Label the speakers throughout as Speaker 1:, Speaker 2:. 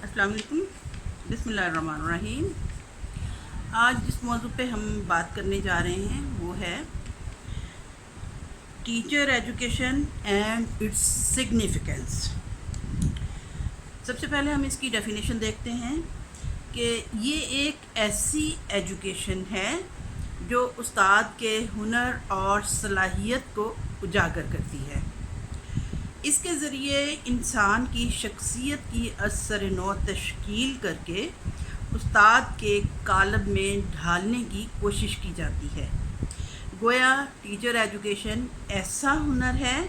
Speaker 1: السلام علیکم، بسم اللہ الرحمن الرحیم۔ آج جس موضوع پہ ہم بات کرنے جا رہے ہیں وہ ہے teacher education and its significance. سب سے پہلے ہم اس کی ڈیفینیشن دیکھتے ہیں کہ یہ ایک ایسی ایجوکیشن ہے جو استاد کے ہنر اور صلاحیت کو اجاگر کرتی ہے۔ اس کے ذریعے انسان کی شخصیت کی اثر نو تشکیل کر کے استاد کے قالب میں ڈھالنے کی کوشش کی جاتی ہے۔ گویا ٹیچر ایجوکیشن ایسا ہنر ہے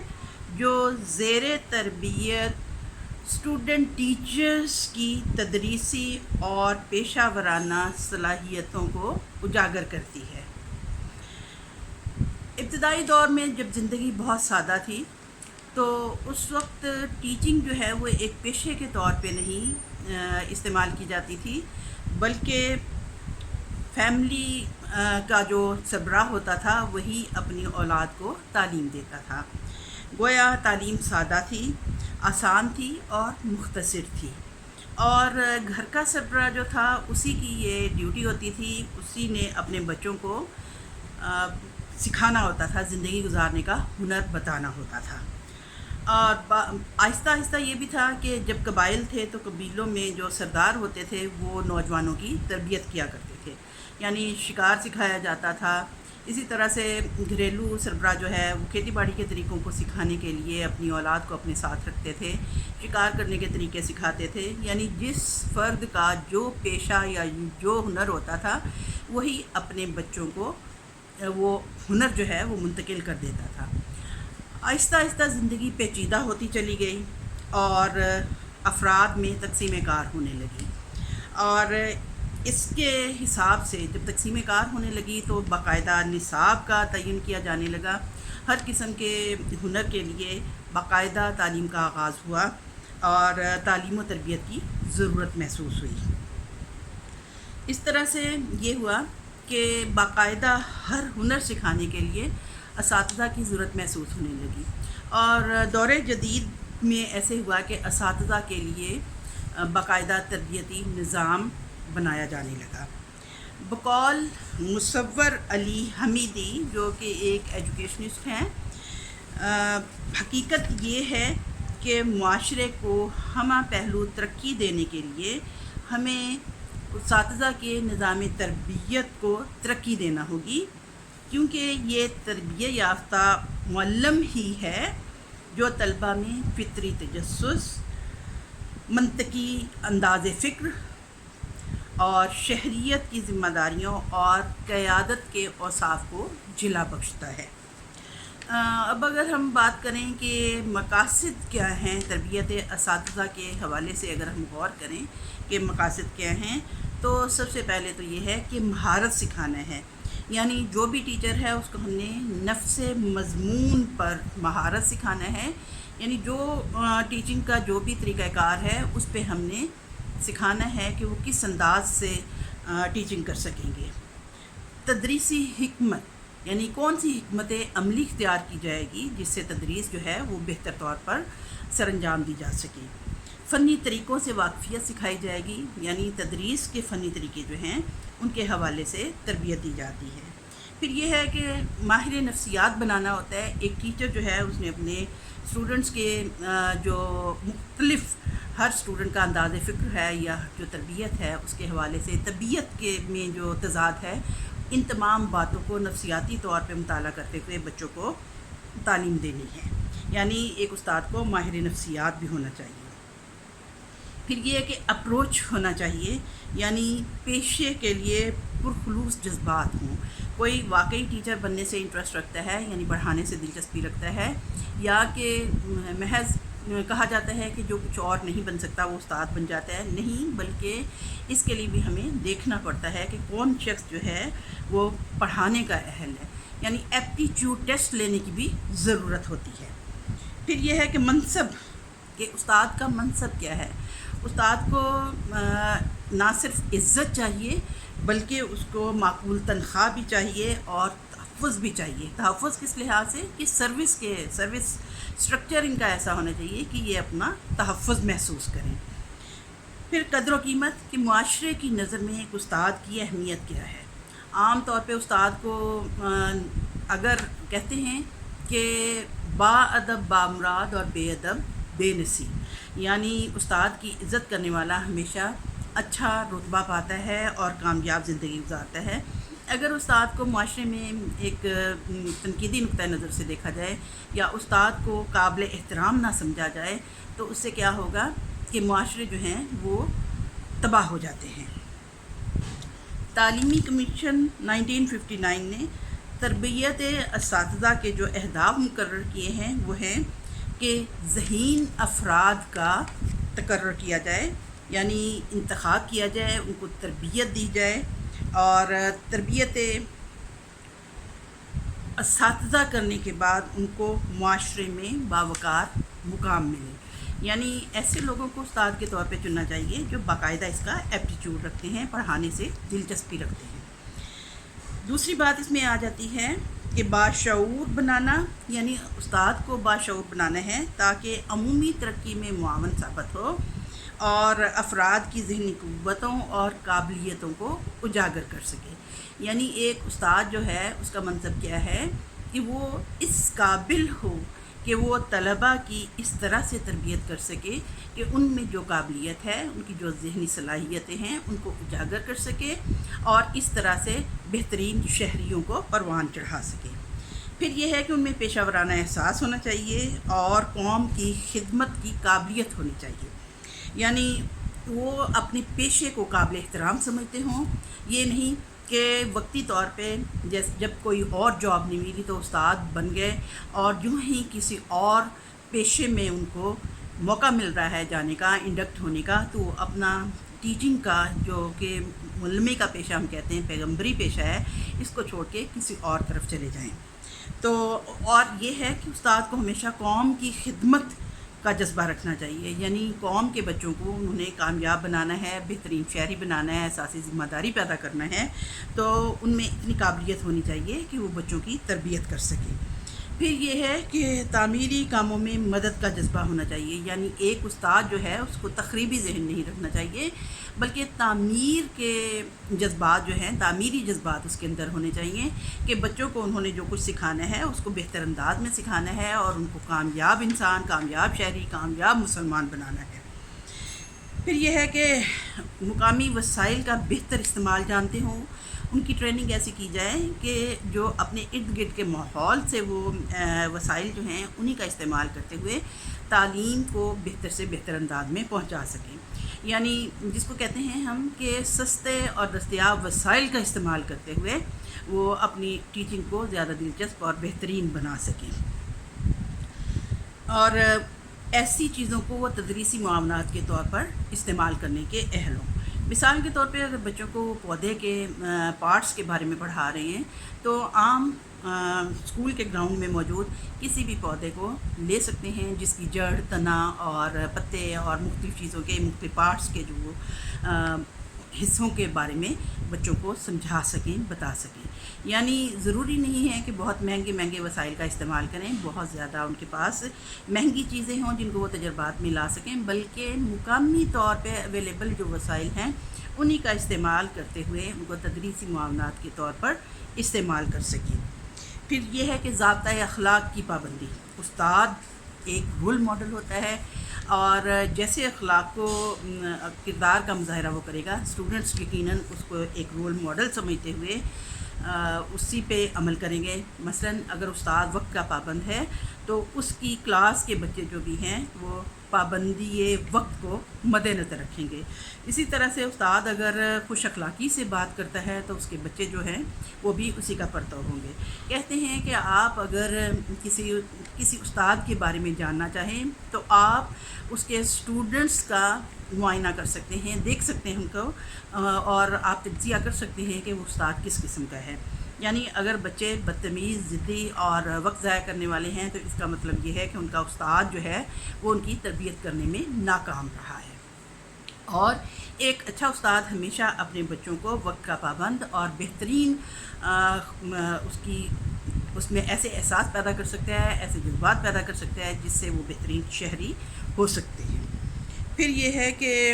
Speaker 1: جو زیر تربیت اسٹوڈنٹ ٹیچرز کی تدریسی اور پیشہ ورانہ صلاحیتوں کو اجاگر کرتی ہے۔ ابتدائی دور میں جب زندگی بہت سادہ تھی تو اس وقت ٹیچنگ جو ہے وہ ایک پیشے کے طور پہ نہیں استعمال کی جاتی تھی، بلکہ فیملی کا جو سربراہ ہوتا تھا وہی اپنی اولاد کو تعلیم دیتا تھا۔ گویا تعلیم سادہ تھی، آسان تھی اور مختصر تھی، اور گھر کا سربراہ جو تھا اسی کی یہ ڈیوٹی ہوتی تھی، اسی نے اپنے بچوں کو سکھانا ہوتا تھا، زندگی گزارنے کا ہنر بتانا ہوتا تھا۔ اور آہستہ آہستہ یہ بھی تھا کہ جب قبائل تھے تو قبیلوں میں جو سردار ہوتے تھے وہ نوجوانوں کی تربیت کیا کرتے تھے، یعنی شکار سکھایا جاتا تھا۔ اسی طرح سے گھریلو سربراہ جو ہے وہ کھیتی باڑی کے طریقوں کو سکھانے کے لیے اپنی اولاد کو اپنے ساتھ رکھتے تھے، شکار کرنے کے طریقے سکھاتے تھے، یعنی جس فرد کا جو پیشہ یا جو ہنر ہوتا تھا وہی اپنے بچوں کو وہ ہنر جو ہے وہ منتقل کر دیتا تھا۔ آہستہ آہستہ زندگی پیچیدہ ہوتی چلی گئی اور افراد میں تقسیم کار ہونے لگی، اور اس کے حساب سے جب تقسیم کار ہونے لگی تو باقاعدہ نصاب کا تعین کیا جانے لگا۔ ہر قسم کے ہنر کے لیے باقاعدہ تعلیم کا آغاز ہوا اور تعلیم و تربیت کی ضرورت محسوس ہوئی۔ اس طرح سے یہ ہوا کہ باقاعدہ ہر ہنر سکھانے کے لیے اساتذہ کی ضرورت محسوس ہونے لگی، اور دور جدید میں ایسے ہوا کہ اساتذہ کے لیے باقاعدہ تربیتی نظام بنایا جانے لگا۔ بقول مصور علی حمیدی جو کہ ایک ایجوکیشنسٹ ہیں، حقیقت یہ ہے کہ معاشرے کو ہمہ پہلو ترقی دینے کے لیے ہمیں اساتذہ کے نظام تربیت کو ترقی دینا ہوگی، کیونکہ یہ تربیت یافتہ معلم ہی ہے جو طلبہ میں فطری تجسس، منطقی انداز فکر اور شہریت کی ذمہ داریوں اور قیادت کے اوصاف کو جلا بخشتا ہے۔ اب اگر ہم بات کریں کہ مقاصد کیا ہیں تربیت اساتذہ کے حوالے سے، اگر ہم غور کریں کہ مقاصد کیا ہیں، تو سب سے پہلے تو یہ ہے کہ مہارت سکھانا ہے، یعنی جو بھی ٹیچر ہے اس کو ہم نے نفس مضمون پر مہارت سکھانا ہے، یعنی جو ٹیچنگ کا جو بھی طریقہ کار ہے اس پہ ہم نے سکھانا ہے کہ وہ کس انداز سے ٹیچنگ کر سکیں گے۔ تدریسی حکمت، یعنی کون سی حکمت عملی اختیار کی جائے گی جس سے تدریس جو ہے وہ بہتر طور پر سر انجام دی جا سکے۔ فنی طریقوں سے واقفیت سکھائی جائے گی، یعنی تدریس کے فنی طریقے جو ہیں ان کے حوالے سے تربیت دی جاتی ہے۔ پھر یہ ہے کہ ماہر نفسیات بنانا ہوتا ہے۔ ایک ٹیچر جو ہے اس نے اپنے اسٹوڈنٹس کے جو مختلف ہر اسٹوڈنٹ کا انداز فکر ہے یا جو تربیت ہے اس کے حوالے سے طبیعت کے میں جو تضاد ہے، ان تمام باتوں کو نفسیاتی طور پہ مطالعہ کرتے ہوئے بچوں کو تعلیم دینی ہے، یعنی ایک استاد کو ماہر نفسیات بھی ہونا چاہیے۔ پھر یہ ہے کہ اپروچ ہونا چاہیے، یعنی پیشے کے لیے پرخلوص جذبات ہوں۔ کوئی واقعی ٹیچر بننے سے انٹرسٹ رکھتا ہے، یعنی پڑھانے سے دلچسپی رکھتا ہے، یا کہ محض کہا جاتا ہے کہ جو کچھ اور نہیں بن سکتا وہ استاد بن جاتا ہے، نہیں، بلکہ اس کے لیے بھی ہمیں دیکھنا پڑتا ہے کہ کون شخص جو ہے وہ پڑھانے کا اہل ہے، یعنی ایپٹیچیوڈ ٹیسٹ لینے کی بھی ضرورت ہوتی ہے۔ پھر یہ ہے کہ منصب، کہ استاد کا منصب کیا ہے۔ استاد کو نہ صرف عزت چاہیے بلکہ اس کو معقول تنخواہ بھی چاہیے اور تحفظ بھی چاہیے۔ تحفظ کس لحاظ سے کہ سروس اسٹرکچر ان کا ایسا ہونا چاہیے کہ یہ اپنا تحفظ محسوس کریں۔ پھر قدر و قیمت کہ معاشرے کی نظر میں ایک استاد کی اہمیت کیا ہے۔ عام طور پہ استاد کو اگر کہتے ہیں کہ با ادب بامراد اور بے ادب بے نصیب، یعنی استاد کی عزت کرنے والا ہمیشہ اچھا رتبہ پاتا ہے اور کامیاب زندگی گزارتا ہے۔ اگر استاد کو معاشرے میں ایک تنقیدی نقطۂ نظر سے دیکھا جائے یا استاد کو قابل احترام نہ سمجھا جائے تو اس سے کیا ہوگا کہ معاشرے جو ہیں وہ تباہ ہو جاتے ہیں۔ تعلیمی کمیشن 1959 نے تربیت اساتذہ کے جو اہداف مقرر کیے ہیں وہ ہیں کہ ذہین افراد کا تقرر کیا جائے، یعنی انتخاب کیا جائے، ان کو تربیت دی جائے اور تربیت اساتذہ کرنے کے بعد ان کو معاشرے میں باوقار مقام ملے، یعنی ایسے لوگوں کو استاد کے طور پہ چننا چاہیے جو باقاعدہ اس کا ایپٹیچیوڈ رکھتے ہیں، پڑھانے سے دلچسپی رکھتے ہیں۔ دوسری بات اس میں آ جاتی ہے کہ باشعور بنانا، یعنی استاد کو باشعور بنانا ہے تاکہ عمومی ترقی میں معاون ثابت ہو اور افراد کی ذہنی قوتوں اور قابلیتوں کو اجاگر کر سکے۔ یعنی ایک استاد جو ہے اس کا منصب کیا ہے کہ وہ اس قابل ہو کہ وہ طلباء کی اس طرح سے تربیت کر سکے کہ ان میں جو قابلیت ہے، ان کی جو ذہنی صلاحیتیں ہیں ان کو اجاگر کر سکے اور اس طرح سے بہترین شہریوں کو پروان چڑھا سکے۔ پھر یہ ہے کہ ان میں پیشہ ورانہ احساس ہونا چاہیے اور قوم کی خدمت کی قابلیت ہونی چاہیے، یعنی وہ اپنے پیشے کو قابل احترام سمجھتے ہوں۔ یہ نہیں کہ وقتی طور پہ جب کوئی اور جاب نہیں ملی تو استاد بن گئے اور جو ہی کسی اور پیشے میں ان کو موقع مل رہا ہے جانے کا، انڈکٹ ہونے کا، تو وہ اپنا ٹیچنگ کا جو کہ معلمی کا پیشہ ہم کہتے ہیں، پیغمبری پیشہ ہے، اس کو چھوڑ کے کسی اور طرف چلے جائیں۔ تو اور یہ ہے کہ استاد کو ہمیشہ قوم کی خدمت کا جذبہ رکھنا چاہیے، یعنی قوم کے بچوں کو انہیں کامیاب بنانا ہے، بہترین شہری بنانا ہے، اساسی ذمہ داری پیدا کرنا ہے، تو ان میں اتنی قابلیت ہونی چاہیے کہ وہ بچوں کی تربیت کر سکیں۔ پھر یہ ہے کہ تعمیری کاموں میں مدد کا جذبہ ہونا چاہیے، یعنی ایک استاد جو ہے اس کو تخریبی ذہن نہیں رکھنا چاہیے بلکہ تعمیر کے جذبات جو ہیں، تعمیری جذبات اس کے اندر ہونے چاہیے کہ بچوں کو انہوں نے جو کچھ سکھانا ہے اس کو بہتر انداز میں سکھانا ہے اور ان کو کامیاب انسان، کامیاب شہری، کامیاب مسلمان بنانا ہے۔ پھر یہ ہے کہ مقامی وسائل کا بہتر استعمال جانتے ہوں، ان کی ٹریننگ ایسی کی جائے کہ جو اپنے ارد گرد کے ماحول سے وہ وسائل جو ہیں انہی کا استعمال کرتے ہوئے تعلیم کو بہتر سے بہتر انداز میں پہنچا سکیں، یعنی جس کو کہتے ہیں ہم کہ سستے اور دستیاب وسائل کا استعمال کرتے ہوئے وہ اپنی ٹیچنگ کو زیادہ دلچسپ اور بہترین بنا سکیں، اور ایسی چیزوں کو وہ تدریسی معاونات کے طور پر استعمال کرنے کے اہل ہوں۔ مثال کے طور پہ اگر بچوں کو پودے کے پارٹس کے بارے میں پڑھا رہے ہیں تو عام اسکول کے گراؤنڈ میں موجود کسی بھی پودے کو لے سکتے ہیں جس کی جڑ، تنا اور پتے اور مختلف چیزوں کے مختلف پارٹس کے جو حصوں کے بارے میں بچوں کو سمجھا سکیں، بتا سکیں۔ یعنی ضروری نہیں ہے کہ بہت مہنگے مہنگے وسائل کا استعمال کریں، بہت زیادہ ان کے پاس مہنگی چیزیں ہوں جن کو وہ تجربات میں لا سکیں، بلکہ مقامی طور پہ اویلیبل جو وسائل ہیں انہی کا استعمال کرتے ہوئے ان کو تدریسی معاونات کے طور پر استعمال کر سکیں۔ پھر یہ ہے کہ ضابطۂ اخلاق کی پابندی، استاد ایک رول ماڈل ہوتا ہے اور جیسے اخلاق کو کردار کا مظاہرہ وہ کرے گا، اسٹوڈنٹس یقیناً اس کو ایک رول ماڈل سمجھتے ہوئے اسی پہ عمل کریں گے۔ مثلاً اگر استاد وقت کا پابند ہے تو اس کی کلاس کے بچے جو بھی ہیں وہ پابندی وقت کو مد نظر رکھیں گے۔ اسی طرح سے استاد اگر خوش اخلاقی سے بات کرتا ہے تو اس کے بچے جو ہیں وہ بھی اسی کا پرتو ہوں گے۔ کہتے ہیں کہ آپ اگر کسی استاد کے بارے میں جاننا چاہیں تو آپ اس کے اسٹوڈنٹس کا معائنہ کر سکتے ہیں، دیکھ سکتے ہیں ان کو، اور آپ تجزیہ کر سکتے ہیں کہ وہ استاد کس قسم کا ہے۔ یعنی اگر بچے بدتمیز، ضدی اور وقت ضائع کرنے والے ہیں تو اس کا مطلب یہ ہے کہ ان کا استاد جو ہے وہ ان کی تربیت کرنے میں ناکام رہا ہے۔ اور ایک اچھا استاد ہمیشہ اپنے بچوں کو وقت کا پابند اور بہترین اس میں ایسے احساس پیدا کر سکتا ہے، ایسے جذبات پیدا کر سکتا ہے جس سے وہ بہترین شہری ہو سکتے ہیں۔ پھر یہ ہے کہ